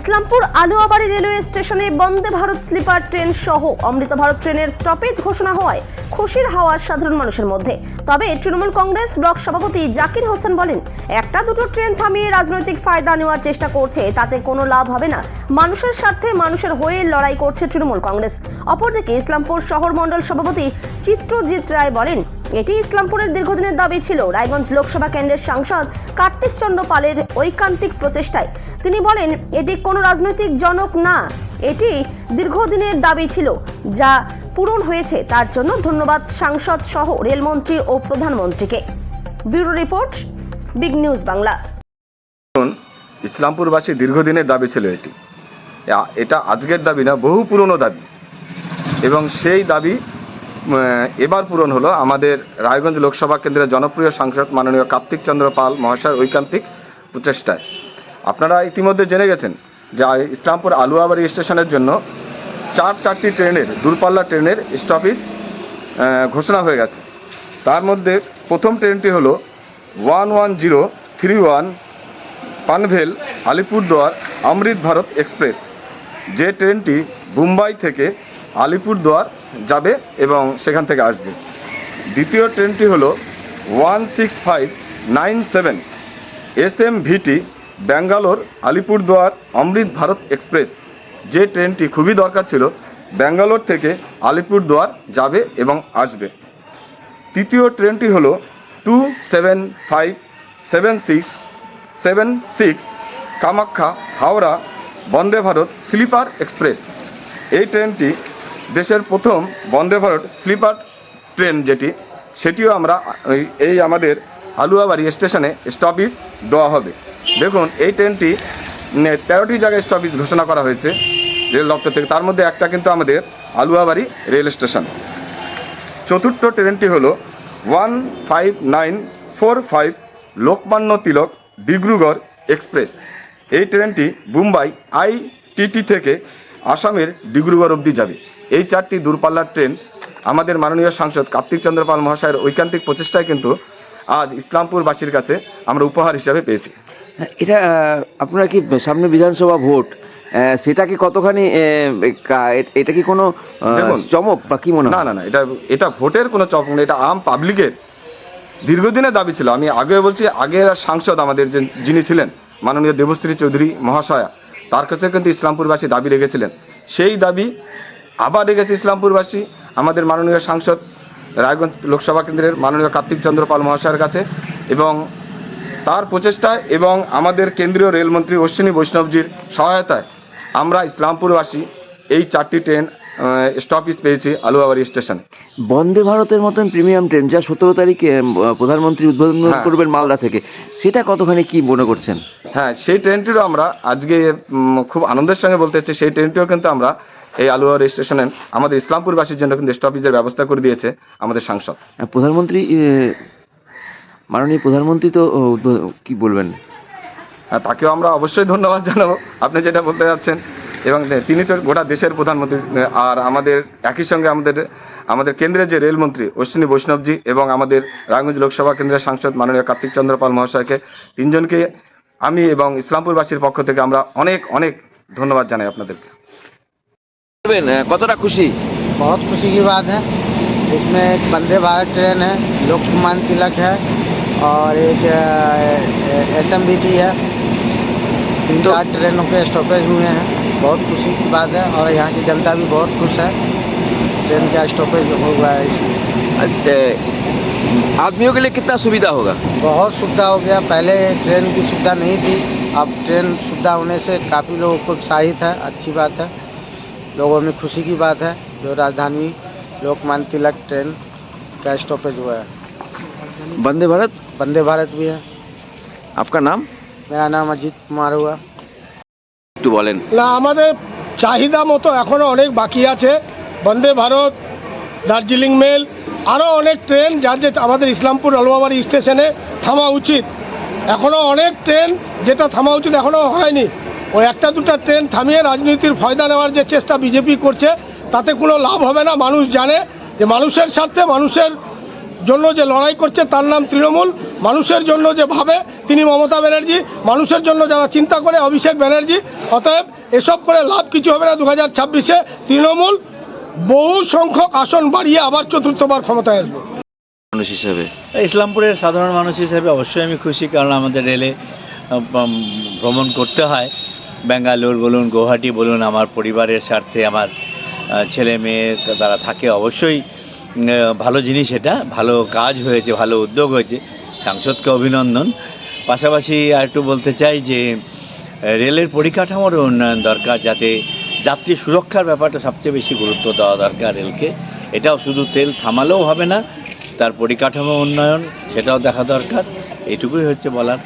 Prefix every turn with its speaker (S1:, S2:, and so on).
S1: Islampur Aluabari railway স্টেশনে Vande Bharat sleeper train সহ অমৃত ভারত ট্রেনের স্টপেজ ঘোষণা হওয়ায় খুশির হাওয়া সাধারণ মানুষের মধ্যে। তবে তৃণমূল কংগ্রেস ব্লক সভাপতি জাকির হোসেন বলেন, একটা দুটো ট্রেন থামিয়ে রাজনৈতিক ফায়দা নেওয়ার চেষ্টা করছে, তাতে কোনো লাভ হবে না। মানুষের স্বার্থে মানুষের হয়ে লড়াই করছে তৃণমূল কংগ্রেস। অপরদিকে ইসলামপুর শহর মণ্ডল সভাপতি চিত্রজিৎ রায় বলেন, এটি ইসলামপুরের দীর্ঘদিনের দাবি ছিল। রায়গঞ্জ লোকসভা কেন্দ্রের সাংসদ কার্তিক চন্দ্র পালের ঐকান্তিক প্রচেষ্টায় তিনি বলেন, এটি কোনো রাজনৈতিক জনক না, এটি দীর্ঘদিনের দাবি ছিল, যা পূরণ হয়েছে। তার জন্য ধন্যবাদ সাংসদ সহ রেলমন্ত্রী ও প্রধানমন্ত্রীকে। Bureau report, big news Bangla.
S2: ইসলামপুরবাসী দীর্ঘদিনের দাবি ছিল এটা আজকের দাবি না, বহু পুরনো দাবি, এবং সেই দাবি এবার পূরণ হলো আমাদের রায়গঞ্জ লোকসভা কেন্দ্রের জনপ্রিয় সাংসদ মাননীয় কার্তিক চন্দ্র পাল মহাশয়ের ঐকান্তিক প্রচেষ্টায়। আপনারা ইতিমধ্যে জেনে গেছেন যে ইসলামপুর আলুয়াবাড়ি স্টেশনের জন্য চারটি ট্রেনের দূরপাল্লা ট্রেনের স্টপেজ ঘোষণা হয়ে গেছে। তার মধ্যে প্রথম ট্রেনটি হলো 11031 পানভেল আলিপুরদুয়ার অমৃত ভারত এক্সপ্রেস, যে ট্রেনটি মুম্বাই থেকে আলিপুরদুয়ার যাবে এবং সেখান থেকে আসবে। দ্বিতীয় ট্রেনটি হলো 16597 SMVT ব্যাঙ্গালোর আলিপুরদুয়ার অমৃত ভারত এক্সপ্রেস, যে ট্রেনটি খুবই দরকার ছিল, ব্যাঙ্গালোর থেকে আলিপুরদুয়ার যাবে এবং আসবে। তৃতীয় ট্রেনটি হলো 27576 কামাখ্যা হাওড়া বন্দে ভারত স্লিপার এক্সপ্রেস। এই ট্রেনটি দেশের প্রথম বন্দে ভারত স্লিপার ট্রেন সেটিও আমরা এই আমাদের আলুয়াবাড়ি স্টেশনে স্টপেজ দেওয়া হবে। দেখুন, এই ট্রেনটি 13টি জায়গায় স্টপেজ ঘোষণা করা হয়েছে রেল দপ্তর থেকে, তার মধ্যে একটা কিন্তু আমাদের আলুয়াবাড়ি রেল স্টেশন। চতুর্থ ট্রেনটি হলো 15945 লোকমান্য তিলক ডিব্রুগড় এক্সপ্রেস। এই ট্রেনটি মুম্বাই ITT থেকে আসামের ডিব্রুগড় অবধি যাবে। এই চারটি দূরপাল্লার ট্রেন আমাদের মাননীয় সাংসদ কার্তিক চন্দ্র পাল মহাশয়ের ঐকান্তিক প্রচেষ্টায় কিন্তু আজ ইসলামপুরবাসীর কাছে আমরা উপহার হিসাবে পেয়েছি।
S3: এটা আপনারা কি সামনে বিধানসভা ভোট, সেটা কি কতখানি, এটা কি কোনো চমক বা কি মনে হয়?
S2: না, এটা ভোটের কোনো চমক না, এটা আম পাবলিকের দীর্ঘদিনের দাবি ছিল। আমি আগে বলছি, আগের সাংসদ আমাদের যিনি ছিলেন মাননীয় দেবশ্রী চৌধুরী মহাশয়া, তার কাছে কিন্তু ইসলামপুরবাসী দাবি রেখেছিলেন। সেই দাবি আবার রেখেছে ইসলামপুরবাসী আমাদের মাননীয় সাংসদ রায়গঞ্জ লোকসভা কেন্দ্রের মাননীয় কার্তিক চন্দ্র পাল মহাশয়ের কাছে, এবং তার প্রচেষ্টায় এবং আমাদের কেন্দ্রীয় রেলমন্ত্রী অশ্বিনী বৈষ্ণবজির সহায়তায় আমরা ইসলামপুরবাসী এই চারটি ট্রেন স্টপেজ পেয়েছি আলুয়াবাড়ি স্টেশনে।
S3: বন্দে ভারতের মতন প্রিমিয়াম ট্রেন, যা 17 তারিখে প্রধানমন্ত্রী উদ্বোধন করবেন মালদা থেকে, সেটা কতখানি কি মনে করছেন?
S2: হ্যাঁ, সেই ট্রেনটিরও আমরা আজকে খুব আনন্দের সঙ্গে বলতে চাচ্ছি, সেই ট্রেনটিও কিন্তু আমরা এই আলুয়াবাড়ি স্টেশনে আমাদের ইসলামপুরবাসীর জন্য কিন্তু স্টপেজের ব্যবস্থা করে দিয়েছে আমাদের সাংসদ।
S3: মাননীয় প্রধানমন্ত্রী তো কি বলবেন?
S2: হ্যাঁ, তাকেও আমরা অবশ্যই ধন্যবাদ জানাবো, আপনি যেটা বলতে যাচ্ছেন, এবং তিনি তো গোটা দেশের প্রধানমন্ত্রী। আর আমাদের একই সঙ্গে আমাদের কেন্দ্রের যে রেলমন্ত্রী অশ্বিনী বৈষ্ণবজি এবং আমাদের রায়গঞ্জ লোকসভা কেন্দ্রের সাংসদ মাননীয় কার্তিক চন্দ্র পাল মহাশয়কে, তিনজনকে আমি এবং ইসলামপুরবাসীর পক্ষ থেকে আমরা অনেক অনেক ধন্যবাদ জানাই আপনাদেরকে।
S3: কতটা খুশি?
S4: बहुत खुशी की बात है। इसमें एक वंदे भारत ट्रेन है, लोकमान्य तिलक है और एक SMVT है। 3-4 ट्रेनों के स्टॉपेज हुए हैं। बहुत खुशी की बात है और यहाँ की जनता भी बहुत खुश है ट्रेन का स्टॉपेज हुआ है इसलिए।
S3: आदमियों के लिए कितना सुविधा होगा?
S4: बहुत सुविधा हो गया, पहले ट्रेन की सुविधा नहीं थी, अब ट्रेन सुविधा होने से काफ़ी लोगों को उत्साहित है, अच्छी बात है, लोगों में खुशी की बात है। जो राजधानी लोकमान्य तिलक ट्रेन का स्टॉपेज हुआ है।
S3: वंदे भारत
S4: भी है।
S3: आपका नाम?
S4: मेरा नाम अजीत कुमार हुआ।
S3: একটু বলেন।
S5: না, আমাদের চাহিদা মতো এখনও অনেক বাকি আছে। বন্দে ভারত, দার্জিলিং মেল, আরও অনেক ট্রেন যার যে আমাদের ইসলামপুর আলুয়াবাড়ি স্টেশনে থামা উচিত। এখনও অনেক ট্রেন যেটা থামা উচিত এখনও হয়নি। ওই একটা দুটা ট্রেন থামিয়ে রাজনীতির ফয়দা নেওয়ার যে চেষ্টা বিজেপি করছে, তাতে কোনো লাভ হবে না। মানুষ জানে যে মানুষের স্বার্থে, মানুষের জন্য যে লড়াই করছে তার নাম তৃণমূল। মানুষের জন্য যে ভাবে তিনি মমতা ব্যানার্জি, মানুষের জন্য যারা চিন্তা করে অভিষেক ব্যানার্জি। অতএব এসব করে লাভ কিছু হবে না। 2026-এ তৃণমূল বহু সংখ্যক আসন বাড়িয়ে আবার চতুর্থবার ক্ষমতায় আসবে।
S3: মানুষ হিসেবে
S6: ইসলামপুরের সাধারণ মানুষ হিসেবে অবশ্যই আমি খুশি, কারণ আমাদের রেলে ভ্রমণ করতে হয়, ব্যাঙ্গালোর বলুন, গুয়াহাটি বলুন, আমার পরিবারের স্বার্থে আমার ছেলে মেয়ে তারা থাকে। অবশ্যই ভালো জিনিস, এটা ভালো কাজ হয়েছে, ভালো উদ্যোগ হয়েছে, সাংসদকে অভিনন্দন। পাশাপাশি আর একটু বলতে চাই যে রেলের পরিকাঠামোর উন্নয়ন দরকার, যাতে যাত্রী সুরক্ষার ব্যাপারটা সবচেয়ে বেশি গুরুত্ব দেওয়া দরকার রেলকে। এটাও শুধু তেল থামালেও হবে না, তার পরিকাঠামো উন্নয়ন সেটাও দেখা দরকার। এইটুকুই হচ্ছে বলার।